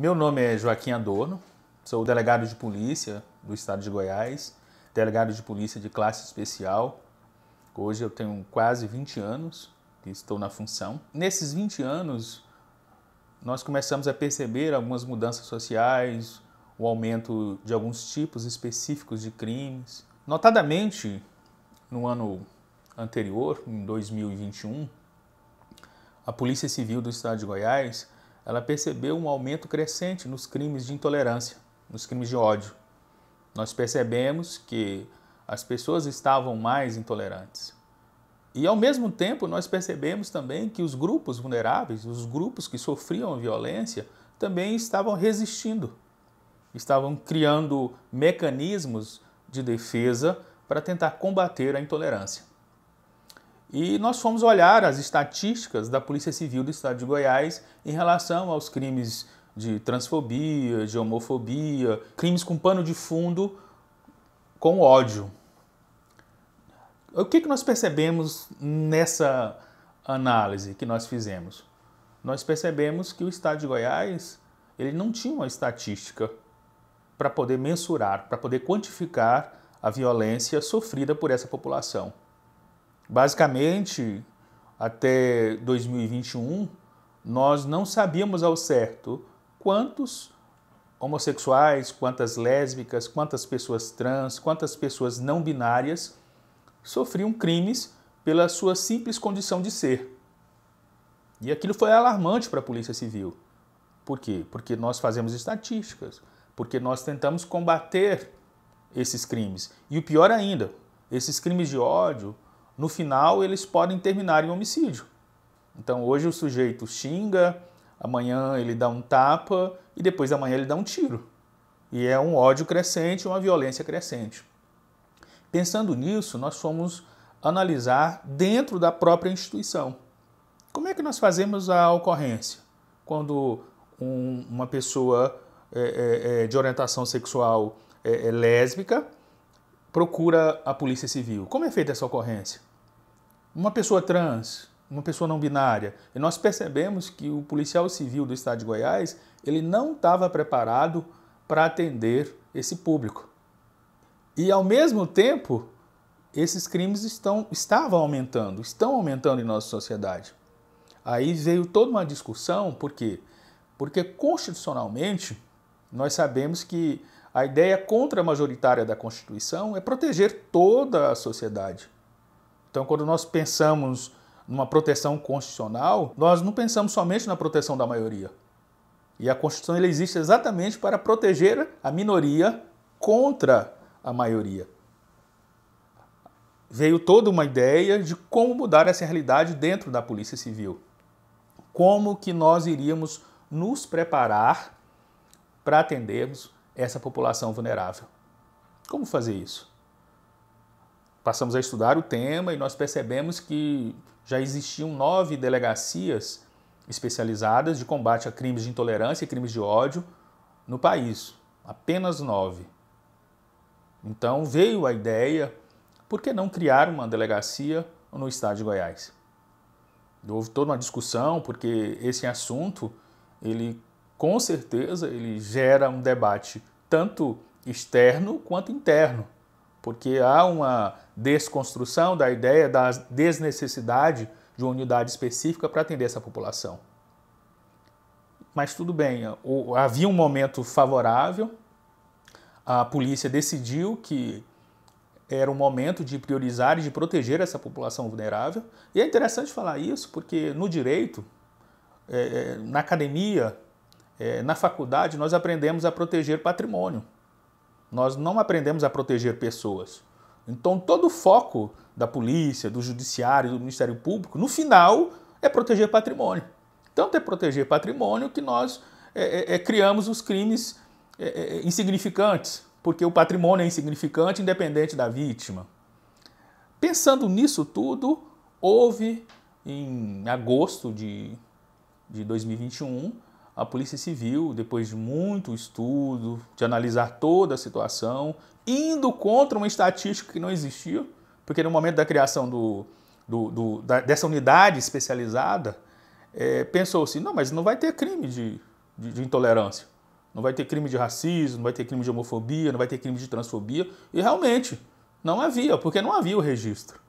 Meu nome é Joaquim Adorno, sou delegado de polícia do estado de Goiás, delegado de polícia de classe especial. Hoje eu tenho quase 20 anos que estou na função. Nesses 20 anos, nós começamos a perceber algumas mudanças sociais, o aumento de alguns tipos específicos de crimes. Notadamente, no ano anterior, em 2021, a Polícia Civil do estado de Goiás ela percebeu um aumento crescente nos crimes de intolerância, nos crimes de ódio. Nós percebemos que as pessoas estavam mais intolerantes. E, ao mesmo tempo, nós percebemos também que os grupos vulneráveis, os grupos que sofriam a violência, também estavam resistindo. Estavam criando mecanismos de defesa para tentar combater a intolerância. E nós fomos olhar as estatísticas da Polícia Civil do estado de Goiás em relação aos crimes de transfobia, de homofobia, crimes com pano de fundo com ódio. O que nós percebemos nessa análise que nós fizemos? Nós percebemos que o estado de Goiás ele não tinha uma estatística para poder mensurar, para poder quantificar a violência sofrida por essa população. Basicamente, até 2021, nós não sabíamos ao certo quantos homossexuais, quantas lésbicas, quantas pessoas trans, quantas pessoas não binárias sofriam crimes pela sua simples condição de ser. E aquilo foi alarmante para a Polícia Civil. Por quê? Porque nós fazemos estatísticas, porque nós tentamos combater esses crimes. E o pior ainda, esses crimes de ódio, no final, eles podem terminar em homicídio. Então, hoje o sujeito xinga, amanhã ele dá um tapa e depois amanhã ele dá um tiro. E é um ódio crescente, uma violência crescente. Pensando nisso, nós fomos analisar dentro da própria instituição. Como é que nós fazemos a ocorrência? Quando uma pessoa de orientação sexual lésbica procura a Polícia Civil. Como é feita essa ocorrência? Uma pessoa trans, uma pessoa não binária. E nós percebemos que o policial civil do estado de Goiás ele não estava preparado para atender esse público. E, ao mesmo tempo, esses crimes estão aumentando em nossa sociedade. Aí veio toda uma discussão, por quê? Porque, constitucionalmente, nós sabemos que a ideia contra-majoritária da Constituição é proteger toda a sociedade. Então, quando nós pensamos numa proteção constitucional, nós não pensamos somente na proteção da maioria. E a Constituição ela existe exatamente para proteger a minoria contra a maioria. Veio toda uma ideia de como mudar essa realidade dentro da Polícia Civil. Como que nós iríamos nos preparar para atendermos essa população vulnerável. Como fazer isso? Passamos a estudar o tema e nós percebemos que já existiam 9 delegacias especializadas de combate a crimes de intolerância e crimes de ódio no país. Apenas 9. Então veio a ideia, por que não criar uma delegacia no estado de Goiás? Houve toda uma discussão, porque esse assunto, ele com certeza ele gera um debate tanto externo quanto interno, porque há uma desconstrução da ideia da desnecessidade de uma unidade específica para atender essa população. Mas tudo bem, havia um momento favorável, a polícia decidiu que era o momento de priorizar e de proteger essa população vulnerável. E é interessante falar isso porque no direito, na academia, na faculdade, nós aprendemos a proteger patrimônio. Nós não aprendemos a proteger pessoas. Então, todo o foco da polícia, do judiciário, do Ministério Público, no final, é proteger patrimônio. Tanto é proteger patrimônio que nós criamos os crimes insignificantes, porque o patrimônio é insignificante independente da vítima. Pensando nisso tudo, houve, em agosto de 2021, a Polícia Civil, depois de muito estudo, de analisar toda a situação, indo contra uma estatística que não existia, porque no momento da criação dessa unidade especializada, pensou-se, não, mas não vai ter crime de intolerância. não vai ter crime de racismo, não vai ter crime de homofobia, não vai ter crime de transfobia. E realmente não havia, porque não havia o registro.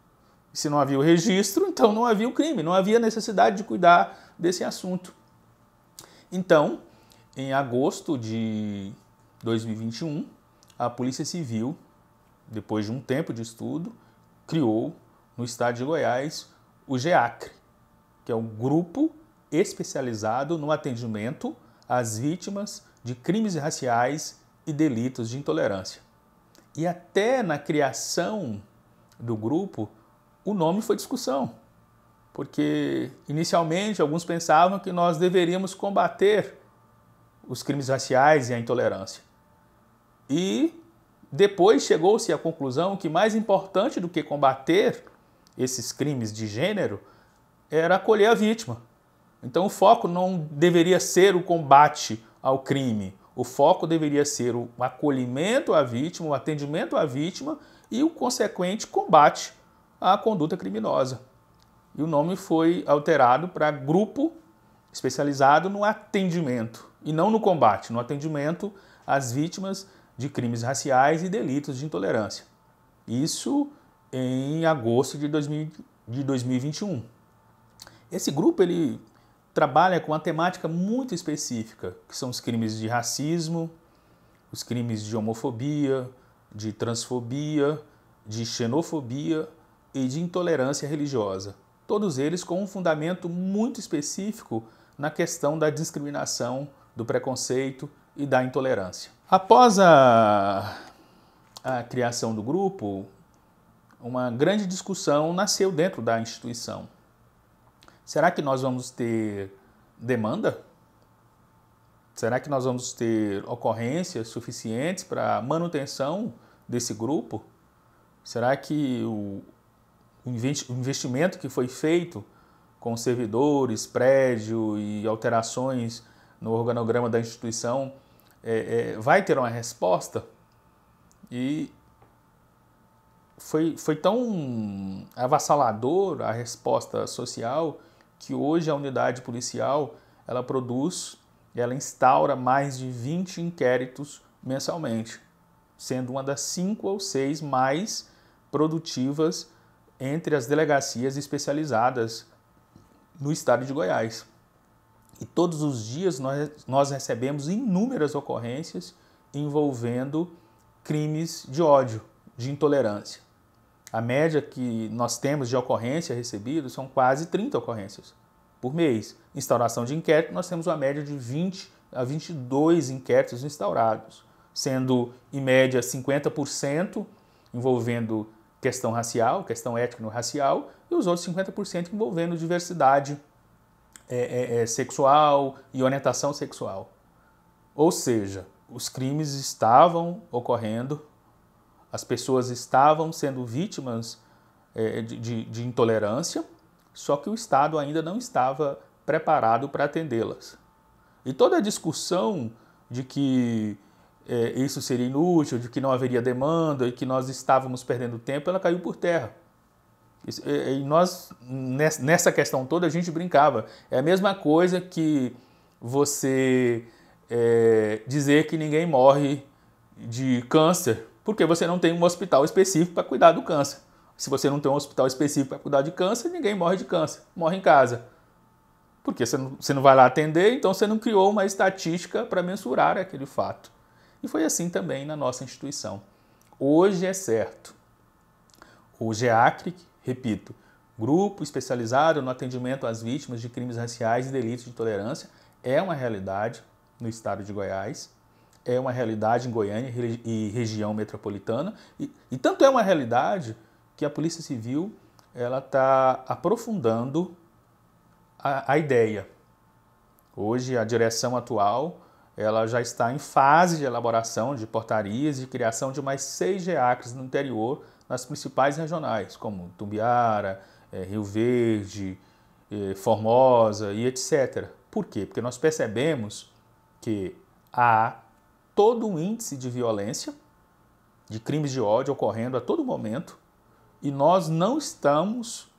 E se não havia o registro, então não havia o crime, não havia necessidade de cuidar desse assunto. Então, em agosto de 2021, a Polícia Civil, depois de um tempo de estudo, criou no estado de Goiás o GEACRE, que é um grupo especializado no atendimento às vítimas de crimes raciais e delitos de intolerância. E até na criação do grupo, o nome foi discussão, porque inicialmente alguns pensavam que nós deveríamos combater os crimes raciais e a intolerância. E depois chegou-se à conclusão que mais importante do que combater esses crimes de gênero era acolher a vítima. Então o foco não deveria ser o combate ao crime, o foco deveria ser o acolhimento à vítima, o atendimento à vítima e o consequente combate à conduta criminosa. E o nome foi alterado para Grupo Especializado no Atendimento, e não no combate, no atendimento às vítimas de crimes raciais e delitos de intolerância. Isso em agosto de 2021. Esse grupo ele trabalha com uma temática muito específica, que são os crimes de racismo, os crimes de homofobia, de transfobia, de xenofobia e de intolerância religiosa. Todos eles com um fundamento muito específico na questão da discriminação, do preconceito e da intolerância. Após a criação do grupo, uma grande discussão nasceu dentro da instituição. Será que nós vamos ter demanda? Será que nós vamos ter ocorrências suficientes para a manutenção desse grupo? Será que o investimento que foi feito com servidores, prédio e alterações no organograma da instituição vai ter uma resposta? E foi tão avassalador a resposta social que hoje a unidade policial ela instaura mais de 20 inquéritos mensalmente, sendo uma das 5 ou 6 mais produtivas entre as delegacias especializadas no estado de Goiás. E todos os dias nós recebemos inúmeras ocorrências envolvendo crimes de ódio, de intolerância. A média que nós temos de ocorrência recebida são quase 30 ocorrências por mês. Instauração de inquérito, nós temos uma média de 20 a 22 inquéritos instaurados, sendo em média 50% envolvendo questão racial, questão étnico-racial, e os outros 50% envolvendo diversidade sexual e orientação sexual. Ou seja, os crimes estavam ocorrendo, as pessoas estavam sendo vítimas de intolerância, só que o Estado ainda não estava preparado para atendê-las. E toda a discussão de que isso seria inútil, de que não haveria demanda e que nós estávamos perdendo tempo, ela caiu por terra. E nós, nessa questão toda, a gente brincava. É a mesma coisa que você dizer que ninguém morre de câncer, porque você não tem um hospital específico para cuidar do câncer. Se você não tem um hospital específico para cuidar de câncer, ninguém morre de câncer, morre em casa. Porque você não vai lá atender, então você não criou uma estatística para mensurar aquele fato. E foi assim também na nossa instituição. Hoje é certo. O GEACRE, repito, Grupo Especializado no Atendimento às Vítimas de Crimes Raciais e Delitos de Intolerância, é uma realidade no estado de Goiás, é uma realidade em Goiânia e região metropolitana, e tanto é uma realidade que a Polícia Civil está aprofundando a ideia. Hoje, a direção atual ela já está em fase de elaboração de portarias e criação de mais 6 GEACRES no interior, nas principais regionais, como Tumbiara, Rio Verde, Formosa e etc. Por quê? Porque nós percebemos que há todo um índice de violência, de crimes de ódio ocorrendo a todo momento, e nós não estamos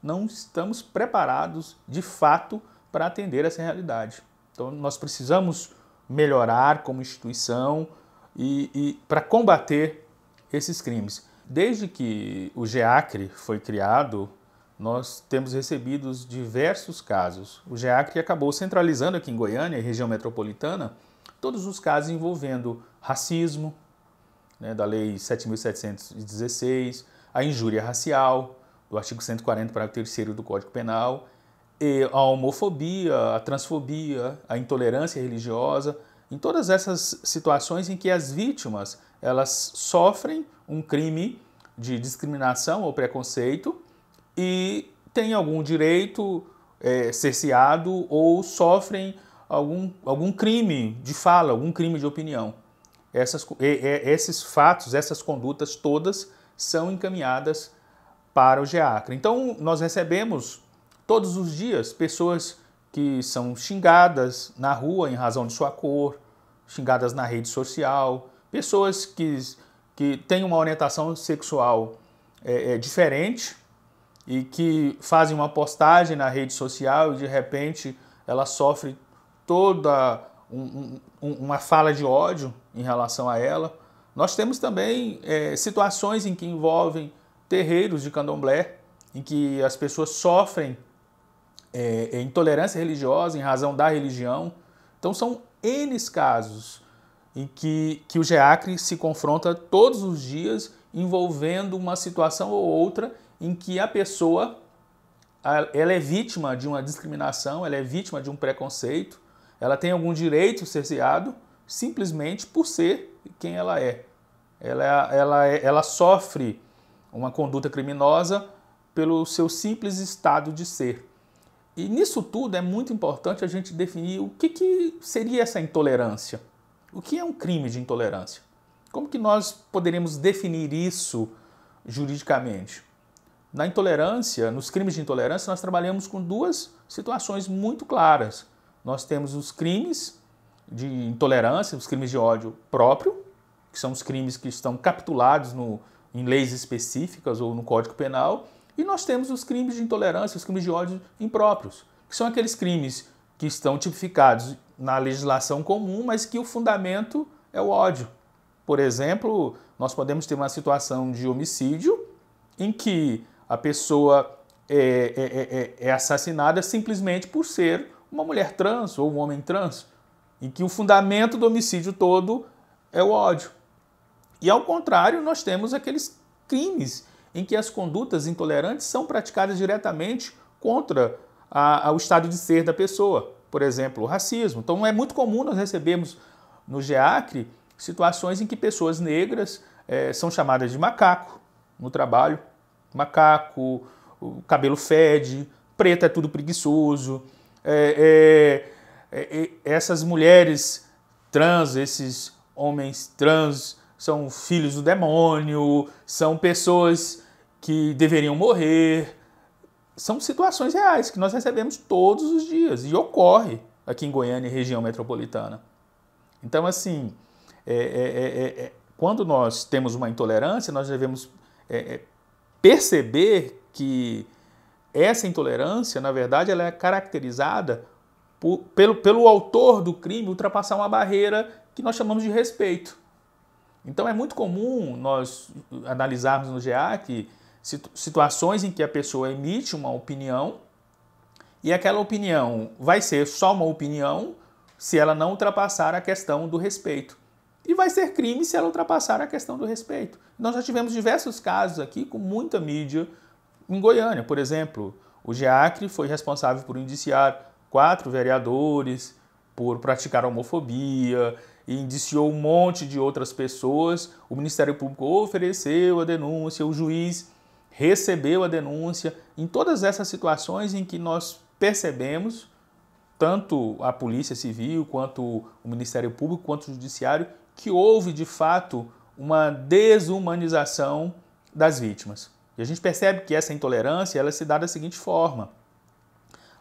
preparados, de fato, para atender essa realidade. Então, nós precisamos melhorar como instituição e para combater esses crimes. Desde que o GEACRE foi criado, nós temos recebido diversos casos. O GEACRE acabou centralizando aqui em Goiânia, região metropolitana, todos os casos envolvendo racismo, né, da Lei 7.716, a injúria racial, do artigo 140, parágrafo 3º do Código Penal, e a homofobia, a transfobia, a intolerância religiosa, em todas essas situações em que as vítimas elas sofrem um crime de discriminação ou preconceito e têm algum direito cerceado ou sofrem algum crime de fala, algum crime de opinião. Esses fatos, essas condutas todas são encaminhadas para o GEACRE. Então, nós recebemos todos os dias pessoas que são xingadas na rua em razão de sua cor, xingadas na rede social, pessoas que têm uma orientação sexual diferente e que fazem uma postagem na rede social e de repente ela sofre toda uma fala de ódio em relação a ela. Nós temos também situações em que envolvem terreiros de candomblé, em que as pessoas sofrem intolerância religiosa em razão da religião. Então são N casos em que o GEACRE se confronta todos os dias envolvendo uma situação ou outra em que a pessoa ela é vítima de uma discriminação, ela é vítima de um preconceito, ela tem algum direito cerceado simplesmente por ser quem ela é. Ela sofre uma conduta criminosa pelo seu simples estado de ser. E nisso tudo é muito importante a gente definir o que seria essa intolerância. O que é um crime de intolerância? Como que nós poderíamos definir isso juridicamente? Na intolerância, nos crimes de intolerância, nós trabalhamos com duas situações muito claras. Nós temos os crimes de intolerância, os crimes de ódio próprio, que são os crimes que estão capitulados em leis específicas ou no Código Penal, e nós temos os crimes de intolerância, os crimes de ódio impróprios, que são aqueles crimes que estão tipificados na legislação comum, mas que o fundamento é o ódio. Por exemplo, nós podemos ter uma situação de homicídio em que a pessoa é assassinada simplesmente por ser uma mulher trans ou um homem trans, em que o fundamento do homicídio todo é o ódio. E ao contrário, nós temos aqueles crimes em que as condutas intolerantes são praticadas diretamente contra o estado de ser da pessoa. Por exemplo, o racismo. Então é muito comum nós recebermos no GEACRE situações em que pessoas negras são chamadas de macaco no trabalho. Macaco, o cabelo fede, preto é tudo preguiçoso. Essas mulheres trans, esses homens trans são filhos do demônio, são pessoas que deveriam morrer. São situações reais que nós recebemos todos os dias e ocorre aqui em Goiânia e região metropolitana. Então, assim, quando nós temos uma intolerância, nós devemos perceber que essa intolerância, na verdade, ela é caracterizada pelo autor do crime ultrapassar uma barreira que nós chamamos de respeito. Então é muito comum nós analisarmos no GEACRE situações em que a pessoa emite uma opinião e aquela opinião vai ser só uma opinião se ela não ultrapassar a questão do respeito. E vai ser crime se ela ultrapassar a questão do respeito. Nós já tivemos diversos casos aqui com muita mídia em Goiânia. Por exemplo, o GEACRE foi responsável por indiciar 4 vereadores por praticar homofobia e indiciou um monte de outras pessoas. O Ministério Público ofereceu a denúncia, o juiz recebeu a denúncia. Em todas essas situações em que nós percebemos, tanto a Polícia Civil, quanto o Ministério Público, quanto o Judiciário, que houve, de fato, uma desumanização das vítimas. E a gente percebe que essa intolerância ela se dá da seguinte forma.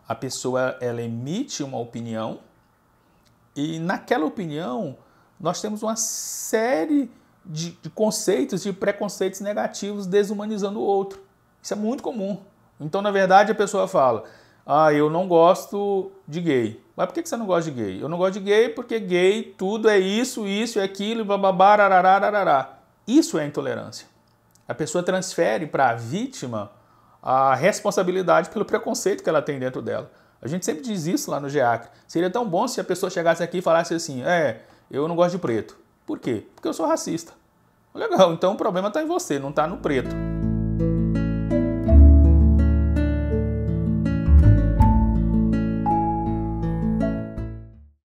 A pessoa ela emite uma opinião e naquela opinião nós temos uma série de conceitos, de preconceitos negativos desumanizando o outro. Isso é muito comum. Então, na verdade, a pessoa fala, Ah, eu não gosto de gay. Mas por que você não gosta de gay? Eu não gosto de gay porque gay tudo é isso e aquilo, bababá, ararararará. Isso é intolerância. A pessoa transfere para a vítima a responsabilidade pelo preconceito que ela tem dentro dela. A gente sempre diz isso lá no GEACRE. Seria tão bom se a pessoa chegasse aqui e falasse assim, eu não gosto de preto. Por quê? Porque eu sou racista. Legal, então o problema está em você, não está no preto.